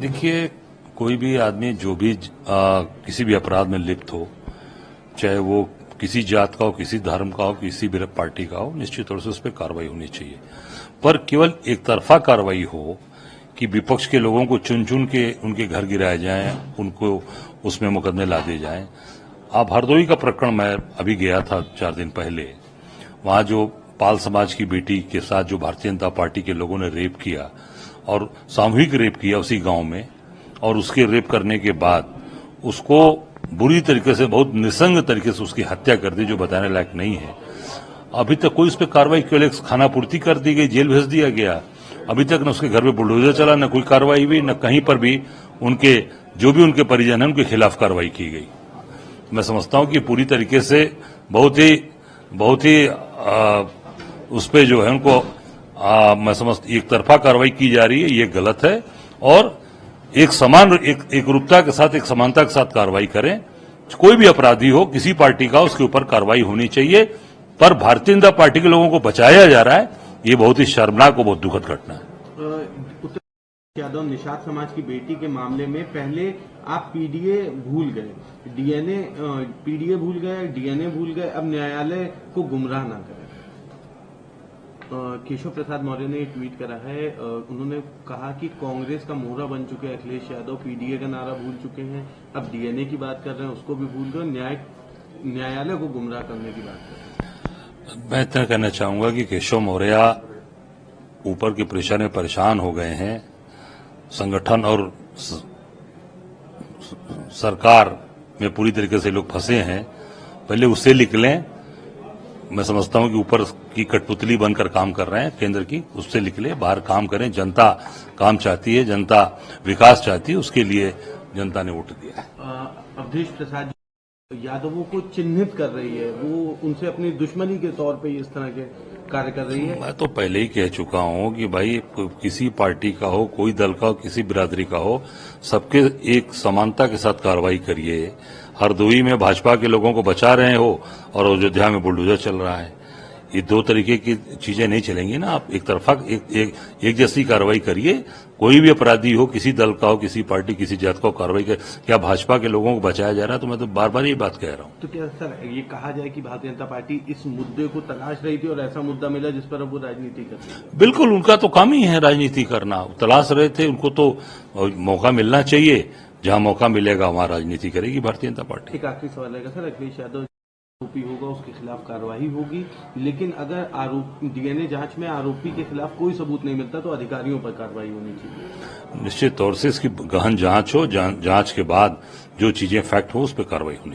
देखिए, कोई भी आदमी जो भी किसी भी अपराध में लिप्त हो, चाहे वो किसी जात का हो, किसी धर्म का हो, किसी भी पार्टी का हो, निश्चित तौर से उस पर कार्रवाई होनी चाहिए। पर केवल एक तरफा कार्रवाई हो कि विपक्ष के लोगों को चुन चुन के उनके घर गिराए जाएं, उनको उसमें मुकदमे ला दिए जाएं। आप हरदोई का प्रकरण मैं अभी गया था 4 दिन पहले, वहां जो पाल समाज की बेटी के साथ जो भारतीय जनता पार्टी के लोगों ने रेप किया और सामूहिक रेप किया उसी गांव में, और उसके रेप करने के बाद उसको बुरी तरीके से, बहुत निसंग तरीके से उसकी हत्या कर दी, जो बताने लायक नहीं है। अभी तक कोई उस पर कार्रवाई, केवल एक खानापूर्ति कर दी गई, जेल भेज दिया गया। अभी तक न उसके घर में बुलडोजर चला, न कोई कार्रवाई हुई, न कहीं पर भी उनके जो भी उनके परिजन हैं उनके खिलाफ कार्रवाई की गई। मैं समझता हूं कि पूरी तरीके से बहुत ही उस पर जो है उनको मैं समझता एक तरफा कार्रवाई की जा रही है, ये गलत है। और एक समान एक रूपता के साथ, एक समानता के साथ कार्रवाई करें। कोई भी अपराधी हो, किसी पार्टी का, उसके ऊपर कार्रवाई होनी चाहिए। पर भारतीय जनता पार्टी के लोगों को बचाया जा रहा है, ये बहुत ही शर्मनाक और बहुत दुखद घटना है। यादव निषाद समाज की बेटी के मामले में पहले आप पीडीए भूल गए, पीडीए भूल गए, डीएनए भूल गए, अब न्यायालय को गुमराह ना करें। केशव प्रसाद मौर्य ने ट्वीट करा है, उन्होंने कहा कि कांग्रेस का मोहरा बन चुके हैं अखिलेश यादव, पीडीए का नारा भूल चुके हैं, अब डीएनए की बात कर रहे हैं, उसको भी भूल गए, न्यायालय को गुमराह करने की बात कर रहे हैं। मैं इतना कहना चाहूंगा कि केशव मौर्य ऊपर के प्रेशर में परेशान हो गए हैं। संगठन और सरकार में पूरी तरीके से लोग फंसे हैं, पहले उससे निकलें। मैं समझता हूं कि ऊपर की कठपुतली बनकर काम कर रहे हैं केंद्र की, उससे निकले, बाहर काम करें। जनता काम चाहती है, जनता विकास चाहती है, उसके लिए जनता ने वोट दिया है। अवधेश प्रसाद यादवों को चिन्हित कर रही है, वो उनसे अपनी दुश्मनी के तौर पे इस तरह के कार्य कर रही है। मैं तो पहले ही कह चुका हूं कि भाई किसी पार्टी का हो, कोई दल का हो, किसी बिरादरी का हो, सबके एक समानता के साथ कार्रवाई करिए। हरदोई में भाजपा के लोगों को बचा रहे हो और अयोध्या में बुलडोजर चल रहा है। ये दो तरीके की चीजें नहीं चलेंगी ना। आप एक तरफा एक जैसी कार्रवाई करिए। कोई भी अपराधी हो, किसी दल का हो, किसी पार्टी, किसी जात का हो, कार्रवाई कर। क्या भाजपा के लोगों को बचाया जा रहा है? तो मैं तो बार बार ये बात कह रहा हूं। तो क्या सर ये कहा जाए कि भारतीय जनता पार्टी इस मुद्दे को तलाश रही थी और ऐसा मुद्दा मिला जिस पर अब वो राजनीति कर रही है? बिल्कुल, उनका तो काम ही है राजनीति करना। तलाश रहे थे, उनको तो मौका मिलना चाहिए। जहां मौका मिलेगा वहां राजनीति करेगी भारतीय जनता पार्टी। एक आखिरी सवाल है सर, अखिलेश यादव आरोपी होगा, उसके खिलाफ कार्रवाई होगी, लेकिन अगर डीएनए जांच में आरोपी के खिलाफ कोई सबूत नहीं मिलता तो अधिकारियों पर कार्रवाई होनी चाहिए। निश्चित तौर से इसकी गहन जांच हो, जांच के बाद जो चीजें फैक्ट हो उस पर कार्रवाई होनी